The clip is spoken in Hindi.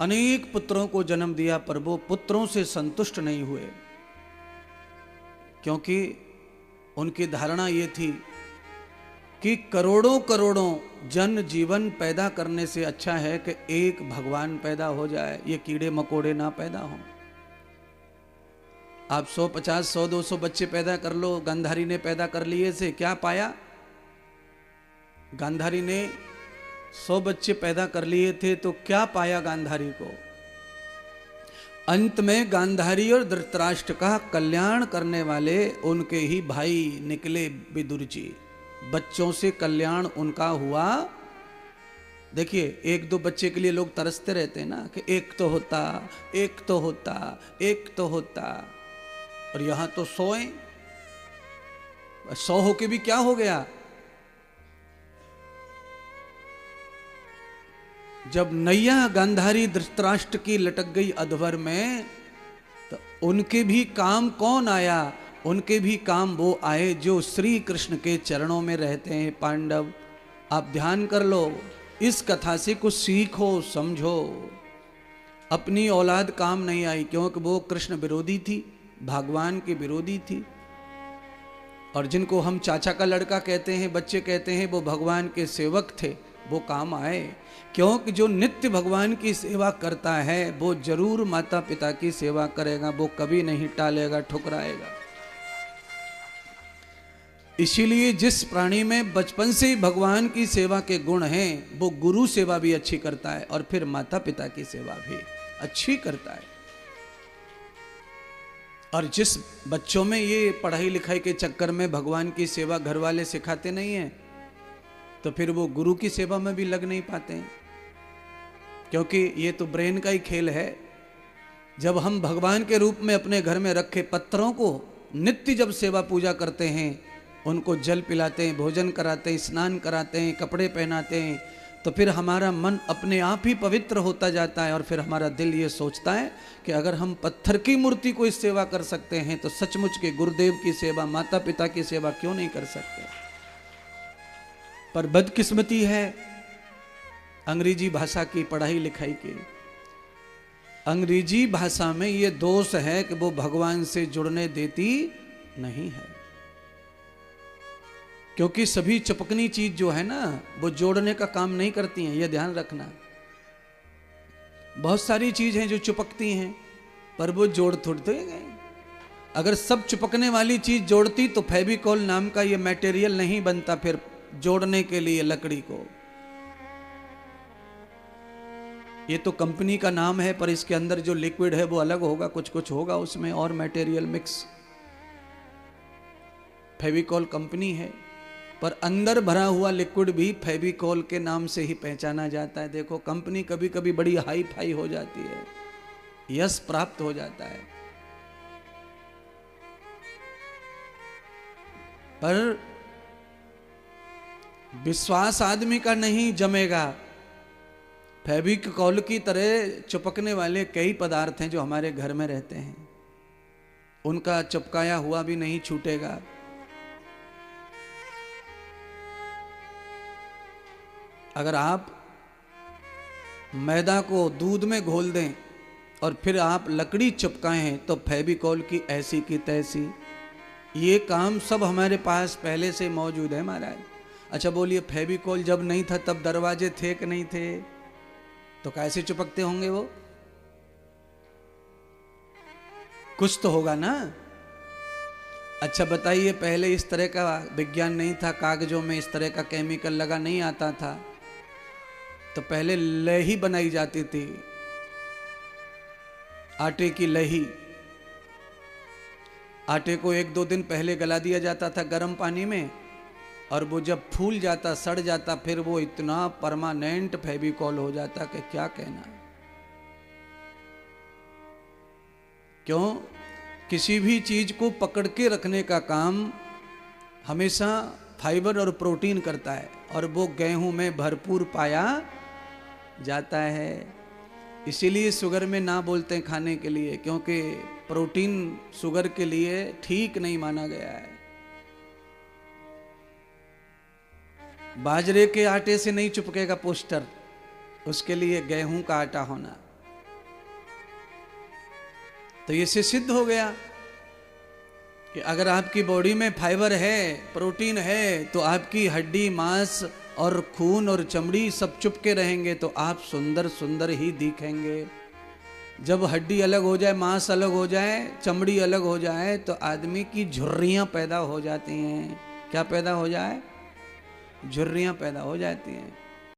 अनेक पुत्रों को जन्म दिया, पर वो पुत्रों से संतुष्ट नहीं हुए, क्योंकि उनकी धारणा ये थी कि करोड़ों करोड़ों जन जीवन पैदा करने से अच्छा है कि एक भगवान पैदा हो जाए, ये कीड़े मकोड़े ना पैदा हों। आप 150, 100, 200 बच्चे पैदा कर लो, गांधारी ने पैदा कर लिए से क्या पाया? गांधारी ने 100 बच्चे पैदा कर लिए थे तो क्या पाया गांधारी को? अंत में गांधारी और धृतराष्ट्र का कल्याण करने वाले उनके ही भाई निकले विदुर जी। बच्चों से कल्याण उनका हुआ। देखिए, एक दो बच्चे के लिए लोग तरसते रहते हैं ना कि एक तो होता, एक तो होता, एक तो होता, और यहां तो 100 हैं। 100 होके भी क्या हो गया? जब नैया गांधारी धृतराष्ट्र की लटक गई अधवर में, तो उनके भी काम कौन आया? उनके भी काम वो आए जो श्री कृष्ण के चरणों में रहते हैं। पांडव, आप ध्यान कर लो, इस कथा से कुछ सीखो, समझो। अपनी औलाद काम नहीं आई, क्योंकि वो कृष्ण विरोधी थी, भगवान के विरोधी थी। और जिनको हम चाचा का लड़का कहते हैं, बच्चे कहते हैं, वो भगवान के सेवक थे, वो काम आए। क्योंकि जो नित्य भगवान की सेवा करता है वो जरूर माता पिता की सेवा करेगा, वो कभी नहीं टालेगा, ठुकराएगा। इसीलिए जिस प्राणी में बचपन से ही भगवान की सेवा के गुण हैं, वो गुरु सेवा भी अच्छी करता है और फिर माता पिता की सेवा भी अच्छी करता है। और जिस बच्चों में ये पढ़ाई लिखाई के चक्कर में भगवान की सेवा घर वाले सिखाते नहीं हैं, तो फिर वो गुरु की सेवा में भी लग नहीं पाते हैं, क्योंकि ये तो ब्रेन का ही खेल है। जब हम भगवान के रूप में अपने घर में रखे पत्थरों को नित्य जब सेवा पूजा करते हैं, उनको जल पिलाते हैं, भोजन कराते हैं, स्नान कराते हैं, कपड़े पहनाते हैं, तो फिर हमारा मन अपने आप ही पवित्र होता जाता है। और फिर हमारा दिल ये सोचता है कि अगर हम पत्थर की मूर्ति को इस सेवा कर सकते हैं, तो सचमुच के गुरुदेव की सेवा, माता पिता की सेवा क्यों नहीं कर सकते? पर बदकिस्मती है अंग्रेजी भाषा की पढ़ाई लिखाई की। अंग्रेजी भाषा में ये दोष है कि वो भगवान से जुड़ने देती नहीं है, क्योंकि सभी चिपकनी चीज जो है ना, वो जोड़ने का काम नहीं करती हैं, ये ध्यान रखना। बहुत सारी चीज हैं जो चिपकती हैं, पर वो जोड़ थोड़ते हैं। अगर सब चिपकने वाली चीज जोड़ती तो फेविकॉल नाम का ये मटेरियल नहीं बनता फिर जोड़ने के लिए लकड़ी को। ये तो कंपनी का नाम है, पर इसके अंदर जो लिक्विड है वो अलग होगा, कुछ कुछ होगा उसमें और मटेरियल मिक्स। फेविकॉल कंपनी है, पर अंदर भरा हुआ लिक्विड भी फेविकॉल के नाम से ही पहचाना जाता है। देखो, कंपनी कभी कभी बड़ी हाई फाई हो जाती है, यश प्राप्त हो जाता है, पर विश्वास आदमी का नहीं जमेगा। फेविकॉल की तरह चिपकने वाले कई पदार्थ हैं जो हमारे घर में रहते हैं, उनका चिपकाया हुआ भी नहीं छूटेगा। अगर आप मैदा को दूध में घोल दें और फिर आप लकड़ी चिपकाएं, तो फेविकॉल की ऐसी की तैसी। ये काम सब हमारे पास पहले से मौजूद है महाराज। अच्छा बोलिए, फेविकॉल जब नहीं था तब दरवाजे थे कि नहीं थे? तो कैसे चिपकते होंगे वो? कुछ तो होगा ना। अच्छा बताइए, पहले इस तरह का विज्ञान नहीं था, कागजों में इस तरह का केमिकल लगा नहीं आता था, तो पहले लही बनाई जाती थी, आटे की लही। आटे को 1-2 दिन पहले गला दिया जाता था गर्म पानी में, और वो जब फूल जाता, सड़ जाता, फिर वो इतना परमानेंट फेविकॉल हो जाता कि क्या कहना। क्यों? किसी भी चीज को पकड़ के रखने का काम हमेशा फाइबर और प्रोटीन करता है, और वो गेहूं में भरपूर पाया जाता है। इसीलिए शुगर में ना बोलते हैं खाने के लिए, क्योंकि प्रोटीन शुगर के लिए ठीक नहीं माना गया है। बाजरे के आटे से नहीं चिपकेगा पोस्टर, उसके लिए गेहूं का आटा होना। तो ये से सिद्ध हो गया कि अगर आपकी बॉडी में फाइबर है, प्रोटीन है, तो आपकी हड्डी, मांस और खून और चमड़ी सब चुपके रहेंगे, तो आप सुंदर सुंदर ही दिखेंगे। जब हड्डी अलग हो जाए, मांस अलग हो जाए, चमड़ी अलग हो जाए, तो आदमी की झुर्रियां पैदा हो जाती हैं। क्या पैदा हो जाए? झुर्रियां पैदा हो जाती हैं।